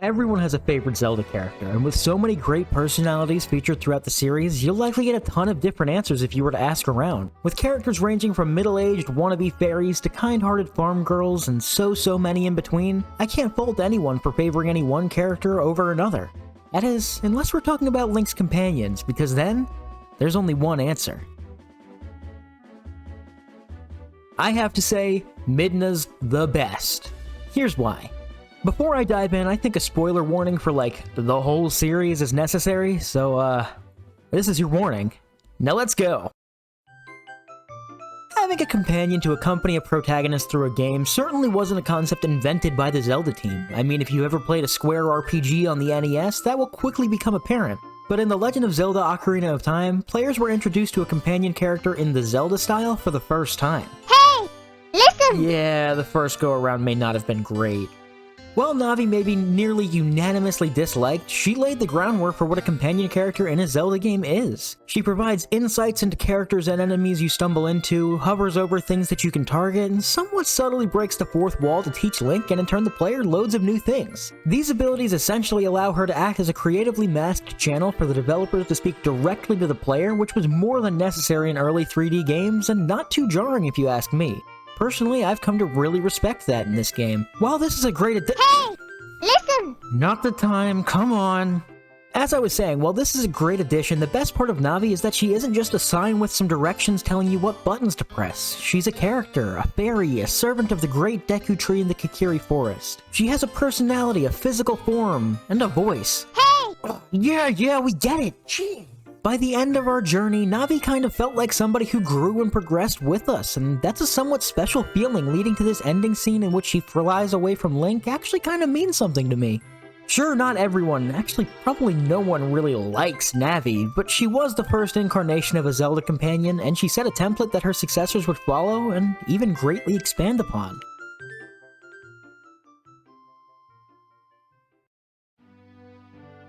Everyone has a favorite Zelda character, and with so many great personalities featured throughout the series, you'll likely get a ton of different answers if you were to ask around. With characters ranging from middle-aged wannabe fairies to kind-hearted farm girls and so many in between, I can't fault anyone for favoring any one character over another. That is, unless we're talking about Link's companions, because then, there's only one answer. I have to say, Midna's the best. Here's why. Before I dive in, I think a spoiler warning for, the whole series is necessary, so, this is your warning. Now let's go! Having a companion to accompany a protagonist through a game certainly wasn't a concept invented by the Zelda team. I mean, if you ever played a Square RPG on the NES, that will quickly become apparent. But in The Legend of Zelda Ocarina of Time, players were introduced to a companion character in the Zelda style for the first time. Hey! Listen! Yeah, the first go-around may not have been great. While Navi may be nearly unanimously disliked, she laid the groundwork for what a companion character in a Zelda game is. She provides insights into characters and enemies you stumble into, hovers over things that you can target, and somewhat subtly breaks the fourth wall to teach Link and in turn the player loads of new things. These abilities essentially allow her to act as a creatively masked channel for the developers to speak directly to the player, which was more than necessary in early 3D games, and not too jarring if you ask me. Personally, I've come to really respect that in this game. While this is a great Hey! Listen! Not the time, come on. As I was saying, while this is a great addition, the best part of Navi is that she isn't just a sign with some directions telling you what buttons to press. She's a character, a fairy, a servant of the great Deku Tree in the Kokiri Forest. She has a personality, a physical form, and a voice. Hey! Yeah, we get it. Gee. By the end of our journey, Navi kind of felt like somebody who grew and progressed with us, and that's a somewhat special feeling leading to this ending scene in which she flies away from Link actually kind of means something to me. Sure, not everyone, actually probably no one really likes Navi, but she was the first incarnation of a Zelda companion, and she set a template that her successors would follow and even greatly expand upon.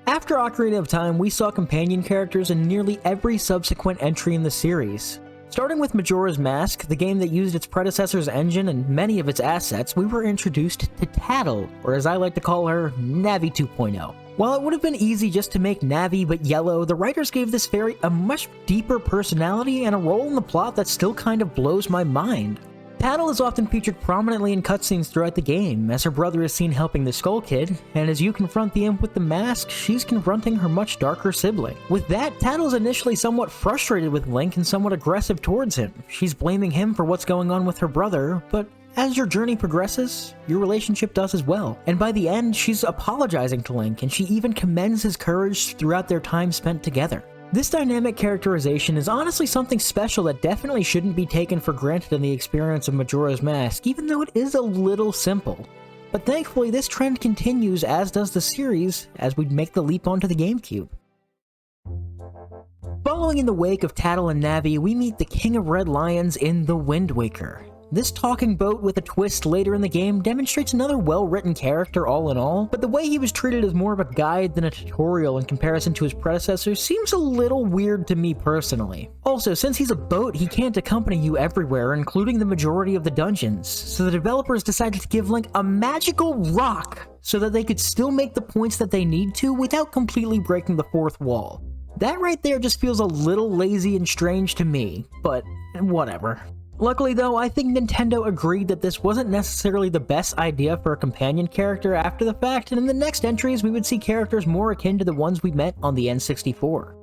After Ocarina of Time, we saw companion characters in nearly every subsequent entry in the series. Starting with Majora's Mask, the game that used its predecessor's engine and many of its assets, we were introduced to Tattle, or as I like to call her, Navi 2.0. While it would have been easy just to make Navi but yellow, the writers gave this fairy a much deeper personality and a role in the plot that still kind of blows my mind. Tattle is often featured prominently in cutscenes throughout the game, as her brother is seen helping the Skull Kid, and as you confront the imp with the mask, she's confronting her much darker sibling. With that, Tattle's initially somewhat frustrated with Link and somewhat aggressive towards him. She's blaming him for what's going on with her brother, but as your journey progresses, your relationship does as well. And by the end, she's apologizing to Link, and she even commends his courage throughout their time spent together. This dynamic characterization is honestly something special that definitely shouldn't be taken for granted in the experience of Majora's Mask, even though it is a little simple. But thankfully, this trend continues, as does the series, as we make the leap onto the GameCube. Following in the wake of Tattle and Navi, we meet the King of Red Lions in The Wind Waker. This talking boat with a twist later in the game demonstrates another well-written character all in all, but the way he was treated as more of a guide than a tutorial in comparison to his predecessors seems a little weird to me personally. Also, since he's a boat, he can't accompany you everywhere, including the majority of the dungeons, so the developers decided to give Link a magical rock so that they could still make the points that they need to without completely breaking the fourth wall. That right there just feels a little lazy and strange to me, but whatever. Luckily though, I think Nintendo agreed that this wasn't necessarily the best idea for a companion character after the fact, and in the next entries we would see characters more akin to the ones we met on the N64.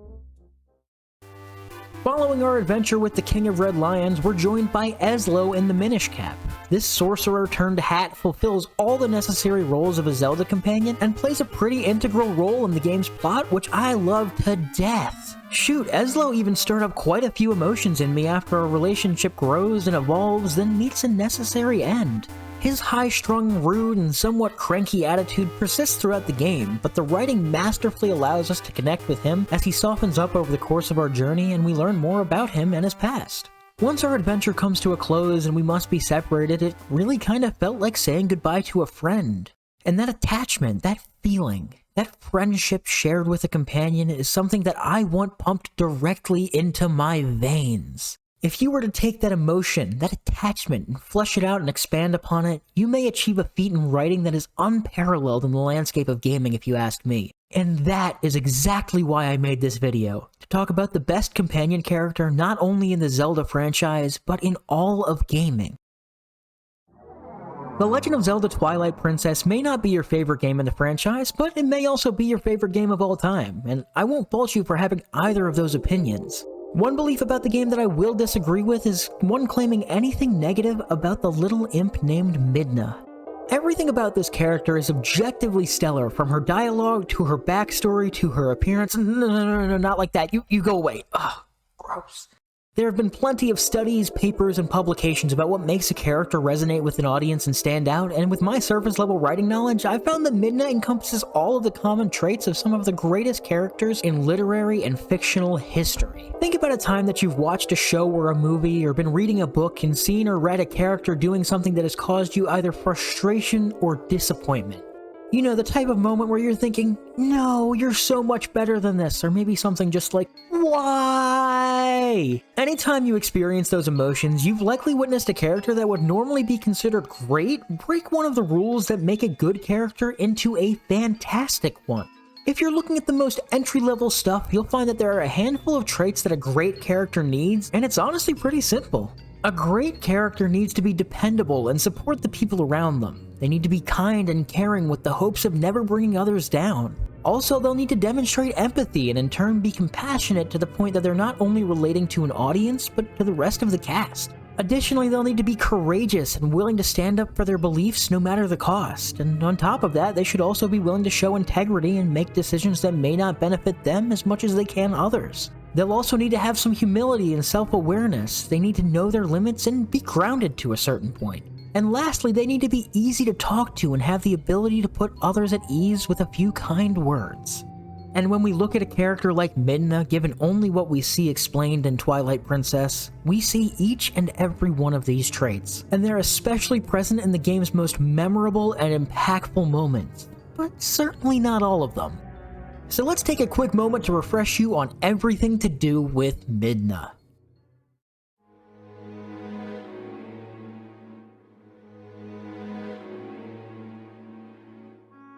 Following our adventure with the King of Red Lions, we're joined by Eslo in the Minish Cap. This sorcerer turned hat fulfills all the necessary roles of a Zelda companion and plays a pretty integral role in the game's plot, which I love to death. Shoot, Eslo even stirred up quite a few emotions in me after our relationship grows and evolves, then meets a necessary end. His high-strung, rude, and somewhat cranky attitude persists throughout the game, but the writing masterfully allows us to connect with him as he softens up over the course of our journey and we learn more about him and his past. Once our adventure comes to a close and we must be separated, it really kind of felt like saying goodbye to a friend. And that attachment, that feeling, that friendship shared with a companion is something that I want pumped directly into my veins. If you were to take that emotion, that attachment, and flesh it out and expand upon it, you may achieve a feat in writing that is unparalleled in the landscape of gaming if you ask me. And that is exactly why I made this video, to talk about the best companion character not only in the Zelda franchise, but in all of gaming. The Legend of Zelda Twilight Princess may not be your favorite game in the franchise, but it may also be your favorite game of all time, and I won't fault you for having either of those opinions. One belief about the game that I will disagree with is one claiming anything negative about the little imp named Midna. Everything about this character is objectively stellar, from her dialogue to her backstory to her appearance. No, not like that. You go away. Ugh, gross. There have been plenty of studies, papers, and publications about what makes a character resonate with an audience and stand out, and with my surface-level writing knowledge, I've found that Midna encompasses all of the common traits of some of the greatest characters in literary and fictional history. Think about a time that you've watched a show or a movie, or been reading a book and seen or read a character doing something that has caused you either frustration or disappointment. You know, the type of moment where you're thinking, no, you're so much better than this, or maybe something just like, why? Anytime you experience those emotions, you've likely witnessed a character that would normally be considered great break one of the rules that make a good character into a fantastic one. If you're looking at the most entry-level stuff, you'll find that there are a handful of traits that a great character needs, and it's honestly pretty simple. A great character needs to be dependable and support the people around them. They need to be kind and caring with the hopes of never bringing others down. Also, they'll need to demonstrate empathy and in turn be compassionate to the point that they're not only relating to an audience, but to the rest of the cast. Additionally, they'll need to be courageous and willing to stand up for their beliefs no matter the cost. And on top of that, they should also be willing to show integrity and make decisions that may not benefit them as much as they can others. They'll also need to have some humility and self-awareness. They need to know their limits and be grounded to a certain point. And lastly, they need to be easy to talk to and have the ability to put others at ease with a few kind words. And when we look at a character like Midna, given only what we see explained in Twilight Princess, we see each and every one of these traits, and they're especially present in the game's most memorable and impactful moments, but certainly not all of them. So let's take a quick moment to refresh you on everything to do with Midna.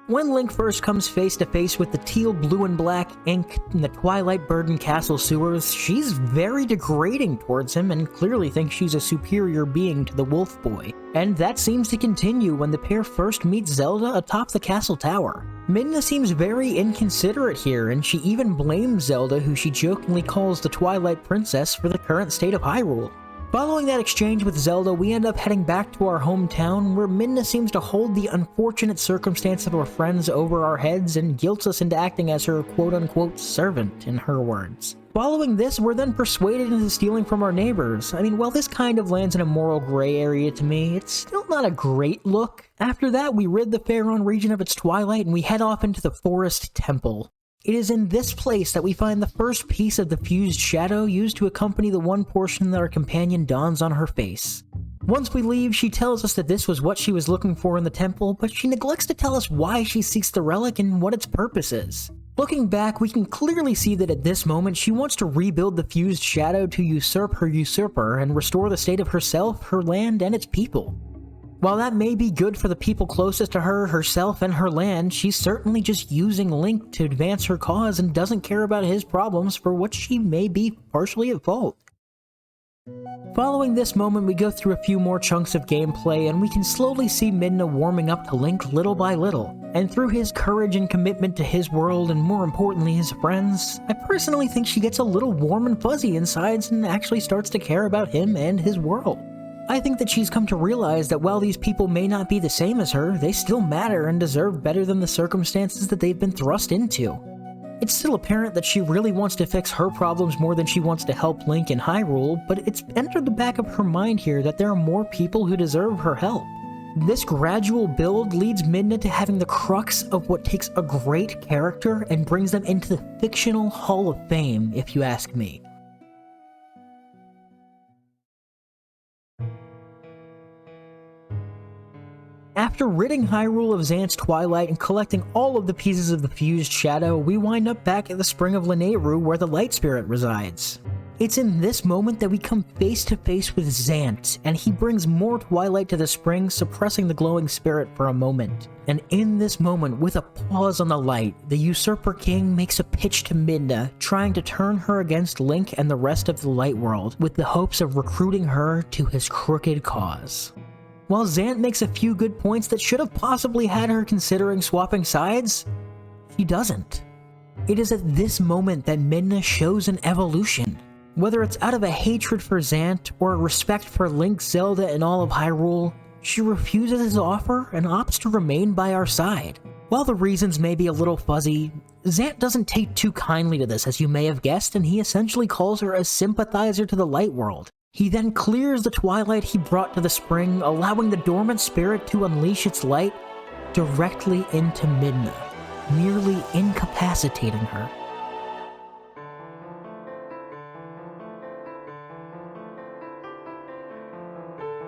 When Link first comes face to face with the teal, blue, and black ink in the Twilight Burden Castle sewers, she's very degrading towards him and clearly thinks she's a superior being to the Wolf Boy. And that seems to continue when the pair first meet Zelda atop the castle tower. Midna seems very inconsiderate here, and she even blames Zelda, who she jokingly calls the Twilight Princess, for the current state of Hyrule. Following that exchange with Zelda, we end up heading back to our hometown, where Midna seems to hold the unfortunate circumstance of our friends over our heads and guilts us into acting as her quote-unquote servant, in her words. Following this, we're then persuaded into stealing from our neighbors. I mean, while this kind of lands in a moral gray area to me, it's still not a great look. After that, we rid the Faron region of its twilight and we head off into the Forest Temple. It is in this place that we find the first piece of the fused shadow used to accompany the one portion that our companion dons on her face. Once we leave, she tells us that this was what she was looking for in the temple, but she neglects to tell us why she seeks the relic and what its purpose is. Looking back, we can clearly see that at this moment she wants to rebuild the fused shadow to usurp her usurper and restore the state of herself, her land, and its people. While that may be good for the people closest to her, herself, and her land, she's certainly just using Link to advance her cause and doesn't care about his problems for which she may be partially at fault. Following this moment, we go through a few more chunks of gameplay, and we can slowly see Midna warming up to Link little by little. And through his courage and commitment to his world, and more importantly his friends, I personally think she gets a little warm and fuzzy insides and actually starts to care about him and his world. I think that she's come to realize that while these people may not be the same as her, they still matter and deserve better than the circumstances that they've been thrust into. It's still apparent that she really wants to fix her problems more than she wants to help Link in Hyrule, but it's entered the back of her mind here that there are more people who deserve her help. This gradual build leads Midna to having the crux of what takes a great character and brings them into the fictional Hall of Fame, if you ask me. After ridding Hyrule of Xant's Twilight and collecting all of the pieces of the fused shadow, we wind up back at the Spring of Lanayru where the Light Spirit resides. It's in this moment that we come face to face with Zant, and he brings more twilight to the spring, suppressing the glowing spirit for a moment. And in this moment, with a pause on the light, the Usurper King makes a pitch to Midna, trying to turn her against Link and the rest of the Light World, with the hopes of recruiting her to his crooked cause. While Zant makes a few good points that should have possibly had her considering swapping sides, he doesn't. It is at this moment that Midna shows an evolution. Whether it's out of a hatred for Zant or a respect for Link, Zelda, and all of Hyrule, she refuses his offer and opts to remain by our side. While the reasons may be a little fuzzy, Zant doesn't take too kindly to this, as you may have guessed, and he essentially calls her a sympathizer to the Light World. He then clears the twilight he brought to the spring, allowing the dormant spirit to unleash its light directly into Midna, merely incapacitating her.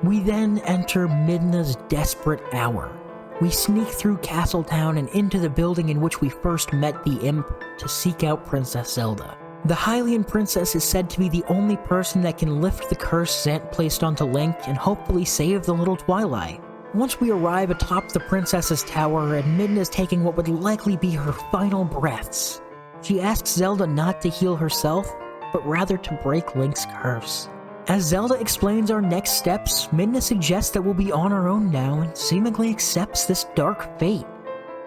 We then enter Midna's desperate hour. We sneak through Castletown and into the building in which we first met the imp to seek out Princess Zelda. The Hylian princess is said to be the only person that can lift the curse Zant placed onto Link and hopefully save the little Twilight. Once we arrive atop the princess's tower and Midna is taking what would likely be her final breaths, she asks Zelda not to heal herself, but rather to break Link's curse. As Zelda explains our next steps, Midna suggests that we'll be on our own now and seemingly accepts this dark fate.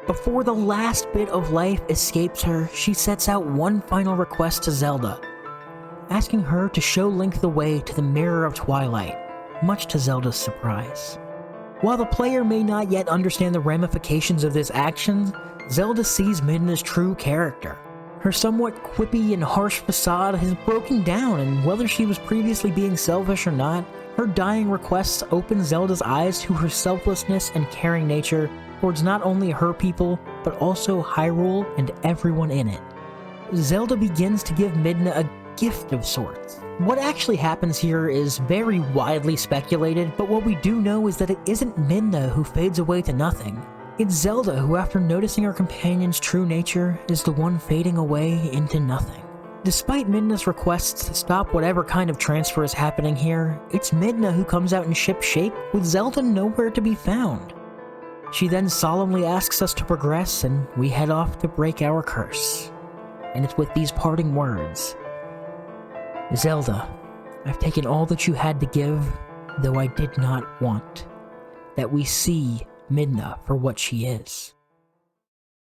Before the last bit of life escapes her, she sets out one final request to Zelda, asking her to show Link the way to the Mirror of Twilight, much to Zelda's surprise. While the player may not yet understand the ramifications of this action, Zelda sees Midna's true character. Her somewhat quippy and harsh facade has broken down, and whether she was previously being selfish or not, her dying requests open Zelda's eyes to her selflessness and caring nature towards not only her people, but also Hyrule and everyone in it. Zelda begins to give Midna a gift of sorts. What actually happens here is very widely speculated, but what we do know is that it isn't Midna who fades away to nothing. It's Zelda who, after noticing her companion's true nature, is the one fading away into nothing. Despite Midna's requests to stop whatever kind of transfer is happening here, it's Midna who comes out in shipshape, with Zelda nowhere to be found. She then solemnly asks us to progress, and we head off to break our curse. And it's with these parting words: Zelda, I've taken all that you had to give, though I did not want, that we see Midna for what she is.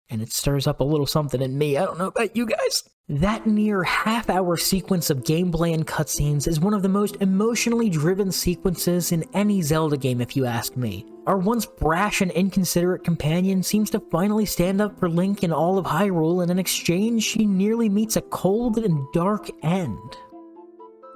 And it stirs up a little something in me. I don't know about you guys. That near half-hour sequence of gameplay and cutscenes is one of the most emotionally driven sequences in any Zelda game, if you ask me. Our once brash and inconsiderate companion seems to finally stand up for Link and all of Hyrule, and in exchange she nearly meets a cold and dark end.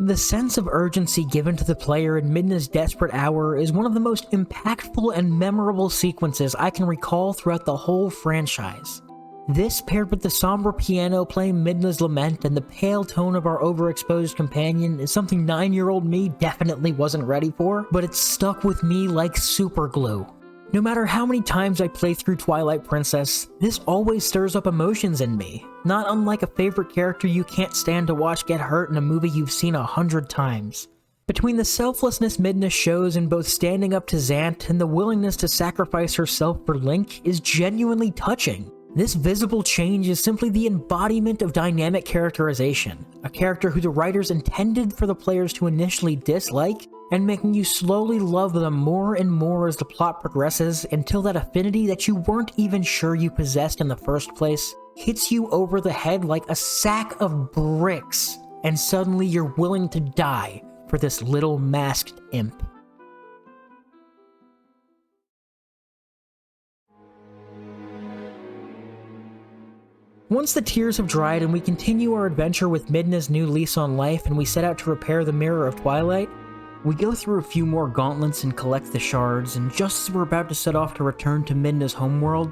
The sense of urgency given to the player in Midna's desperate hour is one of the most impactful and memorable sequences I can recall throughout the whole franchise. This, paired with the somber piano playing Midna's lament and the pale tone of our overexposed companion, is something 9-year-old me definitely wasn't ready for, but it stuck with me like super glue. No matter how many times I play through Twilight Princess, this always stirs up emotions in me, not unlike a favorite character you can't stand to watch get hurt in a movie you've seen 100 times. Between the selflessness Midna shows in both standing up to Zant and the willingness to sacrifice herself for Link is genuinely touching. This visible change is simply the embodiment of dynamic characterization, a character who the writers intended for the players to initially dislike, and making you slowly love them more and more as the plot progresses until that affinity that you weren't even sure you possessed in the first place hits you over the head like a sack of bricks, and suddenly you're willing to die for this little masked imp. Once the tears have dried and we continue our adventure with Midna's new lease on life and we set out to repair the Mirror of Twilight, we go through a few more gauntlets and collect the shards, and just as we're about to set off to return to Midna's homeworld,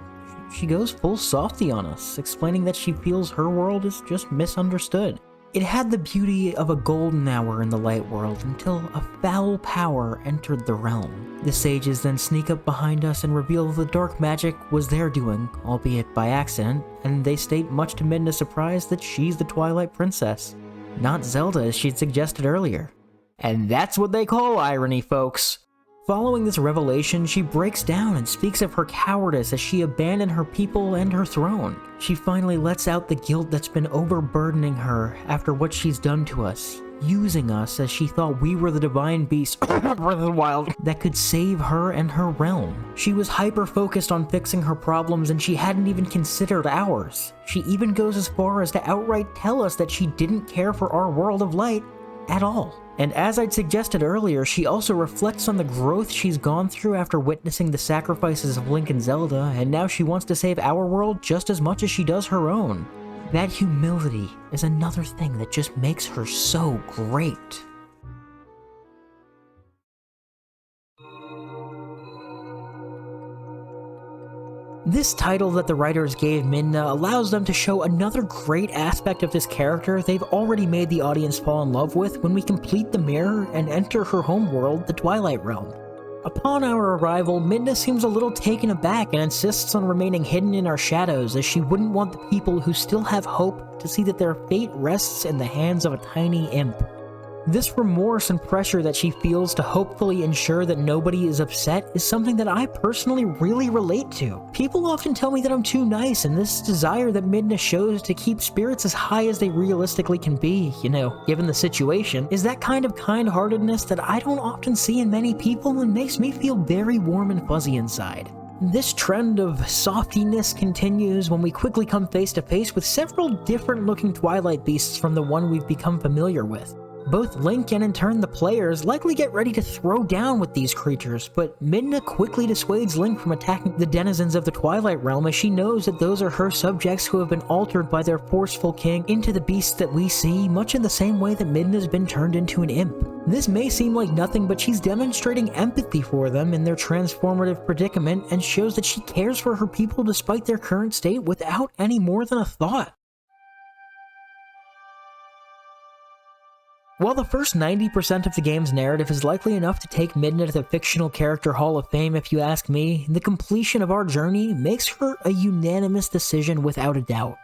she goes full softy on us, explaining that she feels her world is just misunderstood. It had the beauty of a golden hour in the light world until a foul power entered the realm. The sages then sneak up behind us and reveal the dark magic was their doing, albeit by accident, and they state much to Midna's surprise that she's the Twilight Princess. not Zelda as she'd suggested earlier. And that's what they call irony, folks. Following this revelation, she breaks down and speaks of her cowardice as she abandoned her people and her throne. She finally lets out the guilt that's been overburdening her after what she's done to us, using us as she thought we were the divine beast that could save her and her realm. She was hyper-focused on fixing her problems and she hadn't even considered ours. She even goes as far as to outright tell us that she didn't care for our world of light at all. And as I'd suggested earlier, she also reflects on the growth she's gone through after witnessing the sacrifices of Link and Zelda, and now she wants to save our world just as much as she does her own. That humility is another thing that just makes her so great. This title that the writers gave Midna allows them to show another great aspect of this character they've already made the audience fall in love with when we complete the mirror and enter her homeworld, the Twilight Realm. Upon our arrival, Midna seems a little taken aback and insists on remaining hidden in our shadows as she wouldn't want the people who still have hope to see that their fate rests in the hands of a tiny imp. This remorse and pressure that she feels to hopefully ensure that nobody is upset is something that I personally really relate to. People often tell me that I'm too nice, and this desire that Midna shows to keep spirits as high as they realistically can be, given the situation, is that kind of kind-heartedness that I don't often see in many people and makes me feel very warm and fuzzy inside. This trend of softiness continues when we quickly come face to face with several different looking Twilight beasts from the one we've become familiar with. Both Link and in turn the players likely get ready to throw down with these creatures, but Midna quickly dissuades Link from attacking the denizens of the Twilight Realm as she knows that those are her subjects who have been altered by their forceful king into the beasts that we see, much in the same way that Midna's been turned into an imp. This may seem like nothing, but she's demonstrating empathy for them in their transformative predicament and shows that she cares for her people despite their current state without any more than a thought. While the first 90% of the game's narrative is likely enough to take Midna to the fictional character Hall of Fame if you ask me, the completion of our journey makes her a unanimous decision without a doubt.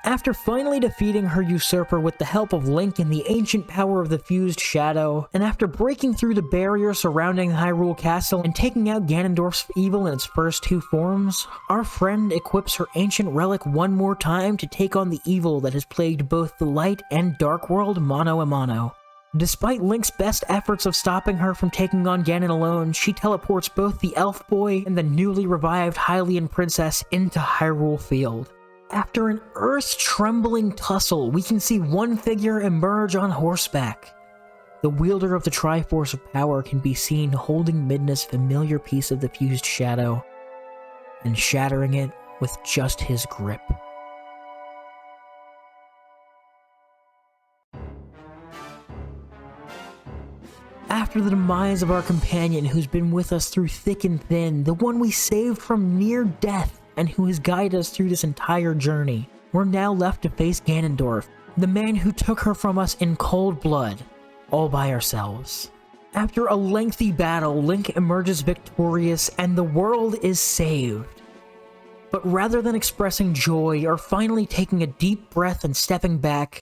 After finally defeating her usurper with the help of Link and the ancient power of the fused shadow, and after breaking through the barrier surrounding Hyrule Castle and taking out Ganondorf's evil in its first two forms, our friend equips her ancient relic one more time to take on the evil that has plagued both the light and dark world mano a mano. Despite Link's best efforts of stopping her from taking on Ganon alone, she teleports both the elf boy and the newly revived Hylian princess into Hyrule Field. After an earth-trembling tussle, we can see one figure emerge on horseback. The wielder of the Triforce of Power can be seen holding Midna's familiar piece of the fused shadow and shattering it with just his grip. After the demise of our companion who's been with us through thick and thin, the one we saved from near death and who has guided us through this entire journey, we're now left to face Ganondorf, the man who took her from us in cold blood, all by ourselves. After a lengthy battle, Link emerges victorious and the world is saved. But rather than expressing joy or finally taking a deep breath and stepping back,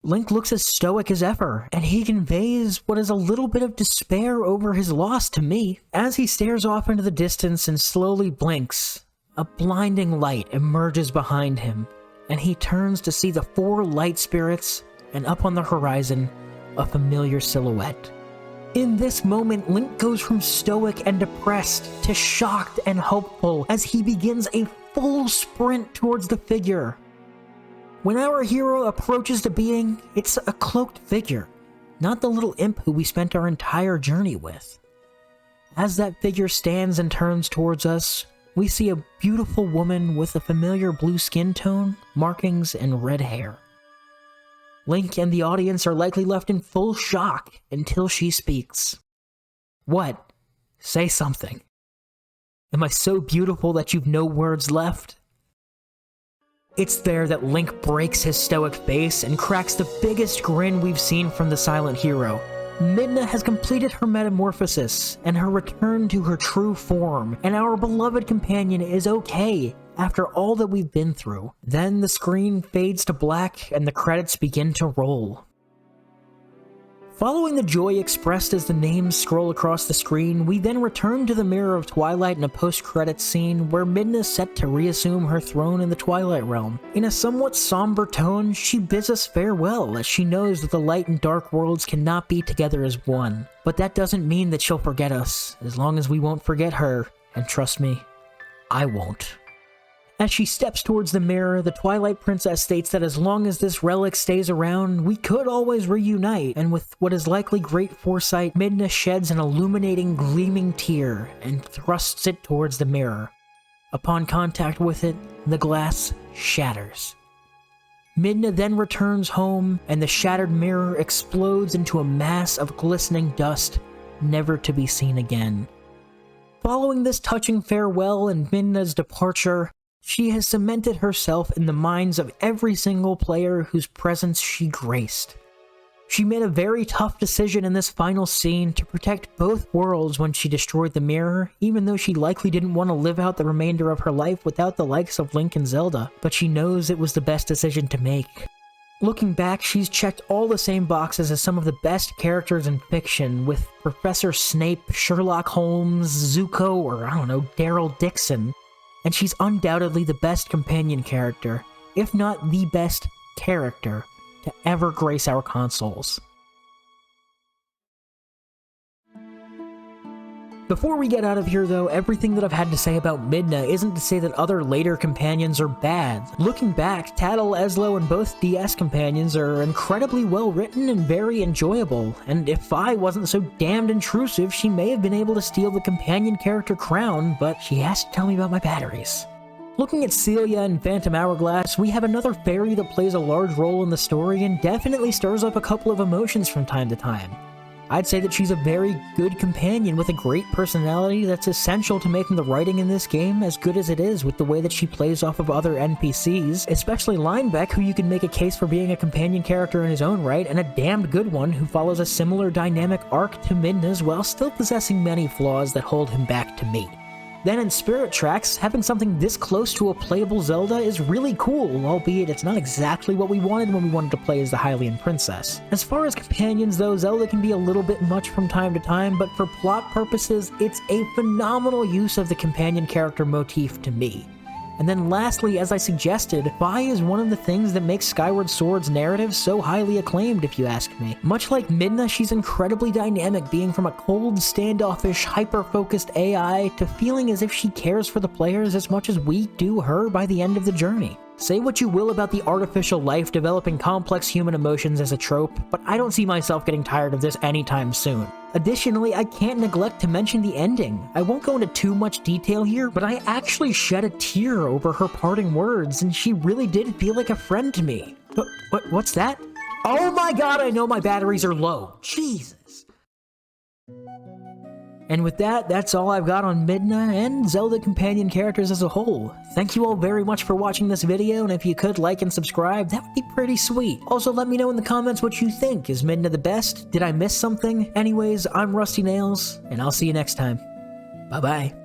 Link looks as stoic as ever, and he conveys what is a little bit of despair over his loss to me. As he stares off into the distance and slowly blinks, a blinding light emerges behind him, and he turns to see the four light spirits, and up on the horizon, a familiar silhouette. In this moment, Link goes from stoic and depressed to shocked and hopeful as he begins a full sprint towards the figure. When our hero approaches the being, it's a cloaked figure, not the little imp who we spent our entire journey with. As that figure stands and turns towards us, we see a beautiful woman with a familiar blue skin tone, markings, and red hair. Link and the audience are likely left in full shock until she speaks. What? Say something. Am I so beautiful that you've no words left? It's there that Link breaks his stoic face and cracks the biggest grin we've seen from the silent hero. Midna has completed her metamorphosis and her return to her true form, and our beloved companion is okay after all that we've been through. Then the screen fades to black and the credits begin to roll. Following the joy expressed as the names scroll across the screen, we then return to the Mirror of Twilight in a post-credits scene where Midna is set to reassume her throne in the Twilight Realm. In a somewhat somber tone, she bids us farewell as she knows that the light and dark worlds cannot be together as one. But that doesn't mean that she'll forget us, as long as we won't forget her, and trust me, I won't. As she steps towards the mirror, the Twilight Princess states that as long as this relic stays around, we could always reunite, and with what is likely great foresight, Midna sheds an illuminating, gleaming tear and thrusts it towards the mirror. Upon contact with it, the glass shatters. Midna then returns home, and the shattered mirror explodes into a mass of glistening dust, never to be seen again. Following this touching farewell and Midna's departure, she has cemented herself in the minds of every single player whose presence she graced. She made a very tough decision in this final scene to protect both worlds when she destroyed the mirror, even though she likely didn't want to live out the remainder of her life without the likes of Link and Zelda, but she knows it was the best decision to make. Looking back, she's checked all the same boxes as some of the best characters in fiction, with Professor Snape, Sherlock Holmes, Zuko, or I don't know, Daryl Dixon. And she's undoubtedly the best companion character, if not the best character, to ever grace our consoles. Before we get out of here though, everything that I've had to say about Midna isn't to say that other later companions are bad. Looking back, Tattle, Eslo, and both DS companions are incredibly well written and very enjoyable, and if Vi wasn't so damned intrusive, she may have been able to steal the companion character crown, but she has to tell me about my batteries. Looking at Celia and Phantom Hourglass, we have another fairy that plays a large role in the story and definitely stirs up a couple of emotions from time to time. I'd say that she's a very good companion with a great personality that's essential to making the writing in this game as good as it is with the way that she plays off of other NPCs, especially Linebeck, who you can make a case for being a companion character in his own right, and a damned good one who follows a similar dynamic arc to Midna's while still possessing many flaws that hold him back to me. Then in Spirit Tracks, having something this close to a playable Zelda is really cool, albeit it's not exactly what we wanted when we wanted to play as the Hylian Princess. As far as companions though, Zelda can be a little bit much from time to time, but for plot purposes, it's a phenomenal use of the companion character motif to me. And then lastly, as I suggested, Vi is one of the things that makes Skyward Sword's narrative so highly acclaimed, if you ask me. Much like Midna, she's incredibly dynamic, being from a cold, standoffish, hyper-focused AI to feeling as if she cares for the players as much as we do her by the end of the journey. Say what you will about the artificial life developing complex human emotions as a trope, but I don't see myself getting tired of this anytime soon. Additionally, I can't neglect to mention the ending. I won't go into too much detail here, but I actually shed a tear over her parting words, and she really did feel like a friend to me. What's that? Oh my god, I know my batteries are low. Jesus. And with that, that's all I've got on Midna and Zelda companion characters as a whole. Thank you all very much for watching this video, and if you could like and subscribe, that would be pretty sweet. Also, let me know in the comments what you think. Is Midna the best? Did I miss something? Anyways, I'm Rusty Nails, and I'll see you next time. Bye-bye.